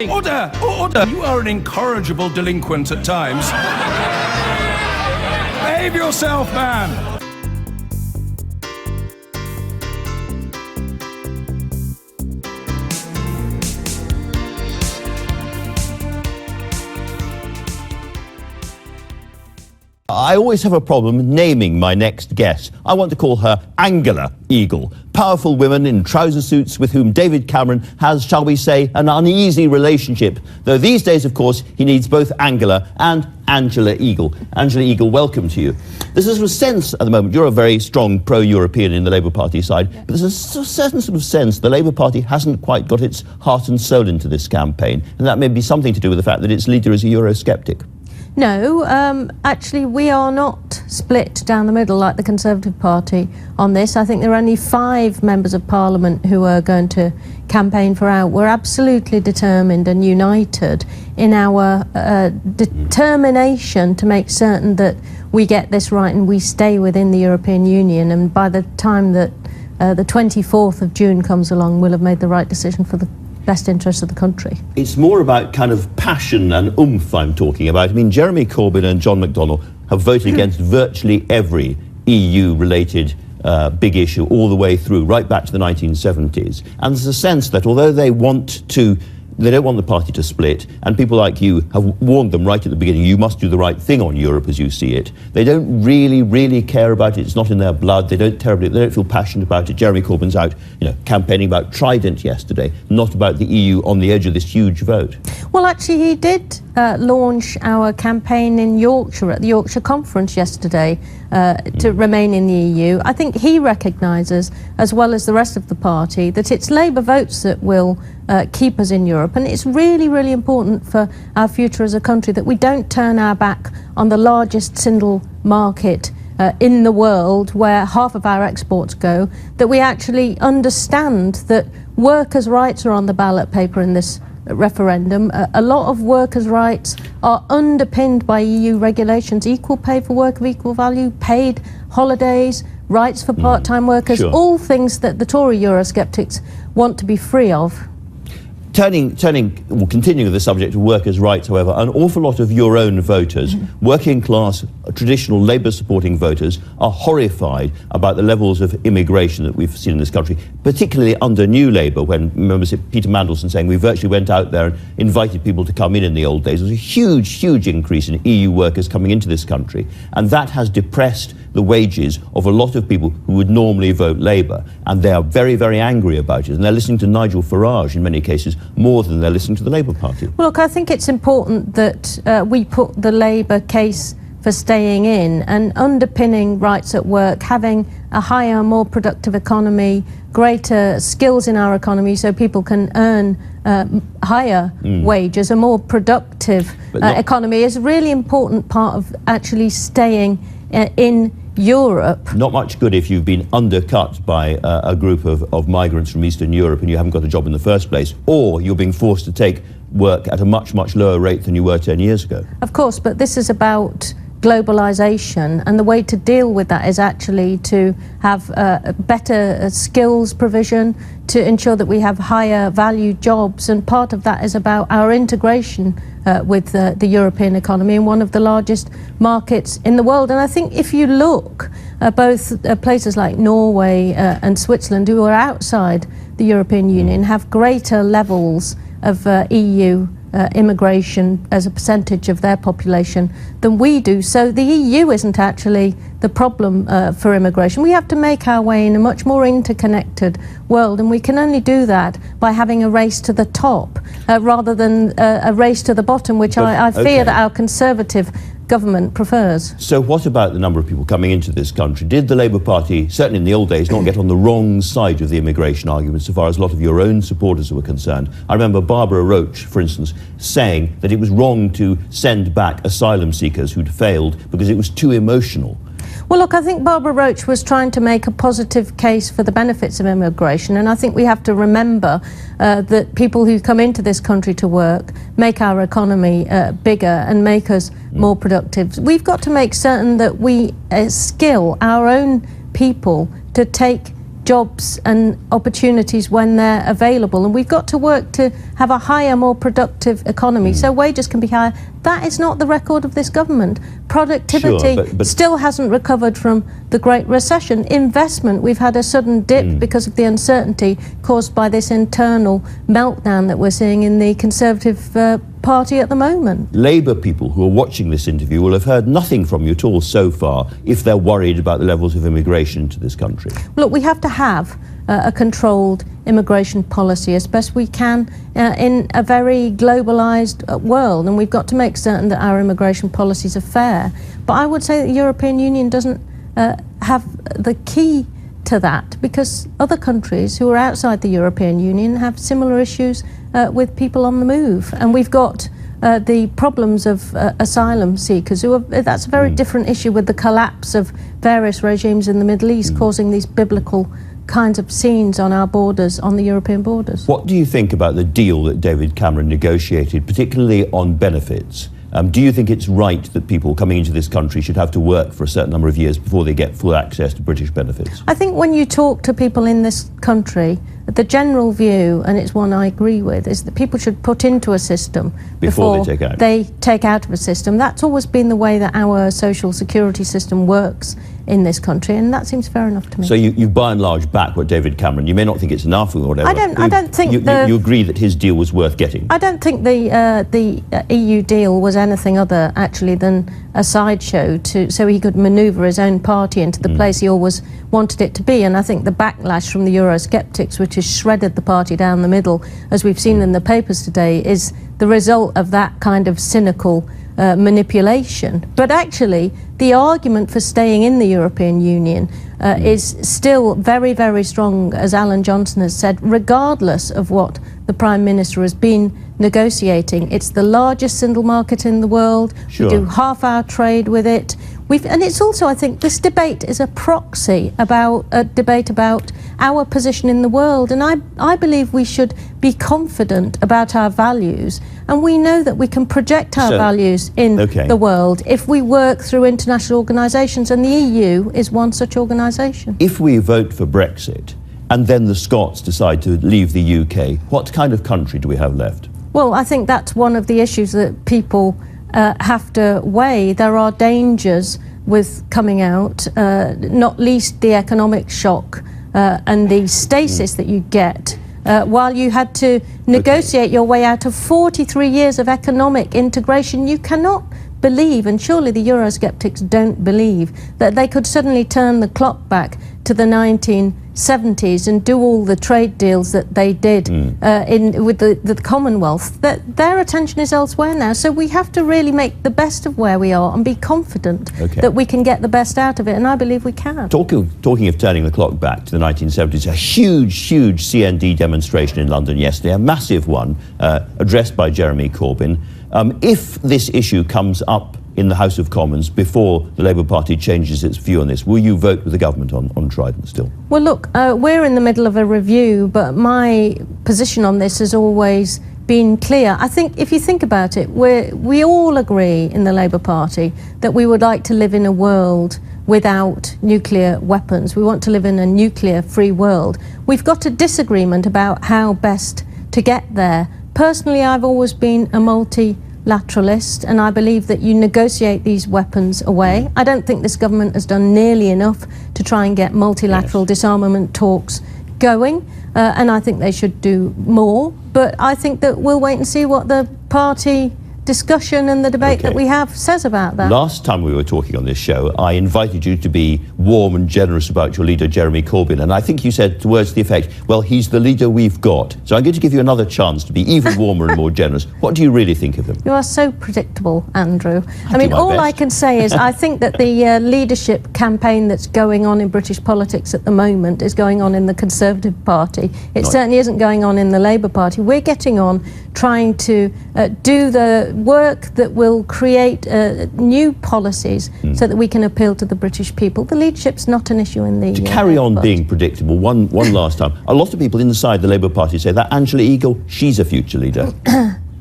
Order! Order! You are an incorrigible delinquent at times. Behave yourself, man! I always have a problem naming my next guest. I want to call her Angela Eagle. Powerful women in trouser suits with whom David Cameron has, shall we say, an uneasy relationship. Though these days, of course, he needs both Angela and Angela Eagle. Angela Eagle, welcome to you. There's a sort of sense at the moment, you're a very strong pro-European in the Labour Party side, but there's a certain sort of sense the Labour Party hasn't quite got its heart and soul into this campaign, and that may be something to do with the fact that its leader is a Eurosceptic. No, actually we are not split down the middle like the Conservative Party on this. I think there are only 5 members of Parliament who are going to campaign for out. We're absolutely determined and united in our determination to make certain that we get this right and we stay within the European Union, and by the time that the 24th of June comes along, we'll have made the right decision for the best interests of the country. It's more about kind of passion and oomph I'm talking about. I mean, Jeremy Corbyn and John McDonnell have voted against virtually every EU-related big issue all the way through, right back to the 1970s. And there's a sense that although they don't want the party to split, and people like you have warned them right at the beginning, you must do the right thing on Europe as you see it. They don't really care about it. It's not in their blood. They don't feel passionate about it. Jeremy Corbyn's out, campaigning about Trident yesterday, not about the EU on the edge of this huge vote. Well, actually, he did launch our campaign in Yorkshire at the Yorkshire Conference yesterday to remain in the EU. I think he recognises, as well as the rest of the party, that it's Labour votes that will keep us in Europe, and it's really important for our future as a country that we don't turn our back on the largest single market in the world, where half of our exports go, that we actually understand that workers' rights are on the ballot paper in this referendum. A lot of workers' rights are underpinned by EU regulations: equal pay for work of equal value, paid holidays, rights for part-time workers, all things that the Tory Eurosceptics want to be free of. Continuing the subject of workers' rights, however, an awful lot of your own voters, working class, traditional Labour-supporting voters, are horrified about the levels of immigration that we've seen in this country, particularly under New Labour, when, remember Peter Mandelson saying we virtually went out there and invited people to come in the old days. There was a huge increase in EU workers coming into this country, and that has depressed the wages of a lot of people who would normally vote Labour, and they are very angry about it, and they're listening to Nigel Farage in many cases more than they're listening to the Labour Party. Well, look, I think it's important that we put the Labour case for staying in and underpinning rights at work, having a higher, more productive economy, greater skills in our economy so people can earn higher wages, a more productive economy is a really important part of actually staying in Europe. Not much good if you've been undercut by a group of migrants from Eastern Europe and you haven't got a job in the first place, or you're being forced to take work at a much lower rate than you were 10 years ago. Of course, but this is about globalisation, and the way to deal with that is actually to have better skills provision, to ensure that we have higher value jobs, and part of that is about our integration with the European economy in one of the largest markets in the world. And I think if you look at both places like Norway and Switzerland, who are outside the European Union, have greater levels of EU immigration as a percentage of their population than we do. So the EU isn't actually the problem for immigration. We have to make our way in a much more interconnected world, and we can only do that by having a race to the top rather than a race to the bottom, which I fear that our Conservative government prefers. So what about the number of people coming into this country? Did the Labour Party, certainly in the old days, not get on the wrong side of the immigration argument so far as a lot of your own supporters were concerned? I remember Barbara Roach, for instance, saying that it was wrong to send back asylum seekers who'd failed because it was too emotional. Well, look, I think Barbara Roach was trying to make a positive case for the benefits of immigration, and I think we have to remember that people who come into this country to work make our economy bigger and make us more productive. We've got to make certain that we skill our own people to take jobs and opportunities when they're available. And we've got to work to have a higher, more productive economy so wages can be higher. That is not the record of this government. Productivity but still hasn't recovered from the Great Recession. Investment, we've had a sudden dip because of the uncertainty caused by this internal meltdown that we're seeing in the Conservative Party at the moment. Labour people who are watching this interview will have heard nothing from you at all so far if they're worried about the levels of immigration to this country. Look, we have to have a controlled immigration policy as best we can in a very globalised world, and we've got to make certain that our immigration policies are fair. But I would say that the European Union doesn't have the key to that, because other countries who are outside the European Union have similar issues with people on the move, and we've got the problems of asylum seekers who are, that's a very different issue with the collapse of various regimes in the Middle East causing these biblical kinds of scenes on our borders, on the European borders. What do you think about the deal that David Cameron negotiated, particularly on benefits? Do you think it's right that people coming into this country should have to work for a certain number of years before they get full access to British benefits? I think when you talk to people in this country, the general view, and it's one I agree with, is that people should put into a system before they take out of a system. That's always been the way that our social security system works in this country, and that seems fair enough to me. So you by and large back what David Cameron, you may not think it's enough or whatever. I don't think you agree that his deal was worth getting? I don't think the EU deal was anything other actually than a sideshow so he could manoeuvre his own party into the place he always wanted it to be. And I think the backlash from the Eurosceptics, which has shredded the party down the middle, as we've seen in the papers today, is the result of that kind of cynical manipulation. But actually, the argument for staying in the European Union is still very, very strong, as Alan Johnson has said, regardless of what the Prime Minister has been negotiating. It's the largest single market in the world. Sure. We do half our trade with it. And it's also, I think, this debate is a proxy about a debate about our position in the world. And I believe we should be confident about our values. And we know that we can project our values in the world if we work through international organisations. And the EU is one such organisation. If we vote for Brexit and then the Scots decide to leave the UK, what kind of country do we have left? Well, I think that's one of the issues that people have to weigh. There are dangers with coming out, not least the economic shock and the stasis that you get while you had to negotiate your way out of 43 years of economic integration. You cannot believe, and surely the Eurosceptics don't believe, that they could suddenly turn the clock back to the 1970s and do all the trade deals that they did with the Commonwealth. That their attention is elsewhere now. So we have to really make the best of where we are and be confident that we can get the best out of it, and I believe we can. Talking of turning the clock back to the 1970s, a huge CND demonstration in London yesterday, a massive one, addressed by Jeremy Corbyn. If this issue comes up in the House of Commons before the Labour Party changes its view on this, will you vote with the government on Trident still? Well, look, we're in the middle of a review, but my position on this has always been clear. I think if you think about it, we all agree in the Labour Party that we would like to live in a world without nuclear weapons. We want to live in a nuclear-free world. We've got a disagreement about how best to get there. Personally, I've always been a multilateralist, and I believe that you negotiate these weapons away. I don't think this government has done nearly enough to try and get multilateral disarmament talks going, and I think they should do more. But I think that we'll wait and see what the party discussion and the debate that we have says about that. Last time we were talking on this show, I invited you to be warm and generous about your leader, Jeremy Corbyn, and I think you said words to the effect, well, he's the leader we've got. So I'm going to give you another chance to be even warmer and more generous. What do you really think of him? You are so predictable, Andrew. I mean, all I can say is I think that the leadership campaign that's going on in British politics at the moment is going on in the Conservative Party. It certainly isn't going on in the Labour Party. We're getting on trying to do the work that will create new policies so that we can appeal to the British people. The leadership's not an issue in the... To carry on being predictable, one last time, a lot of people inside the Labour Party say that Angela Eagle, she's a future leader.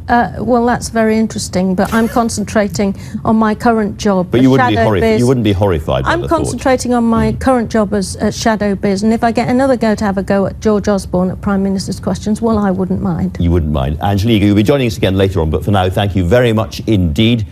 Well, that's very interesting, but I'm concentrating on my current job. But you wouldn't be horrified by I'm the thought. concentrating on my current job as shadow biz, and if I get another go to have a go at George Osborne at Prime Minister's Questions, well, I wouldn't mind. You wouldn't mind. Angelica, you'll be joining us again later on, but for now, thank you very much indeed.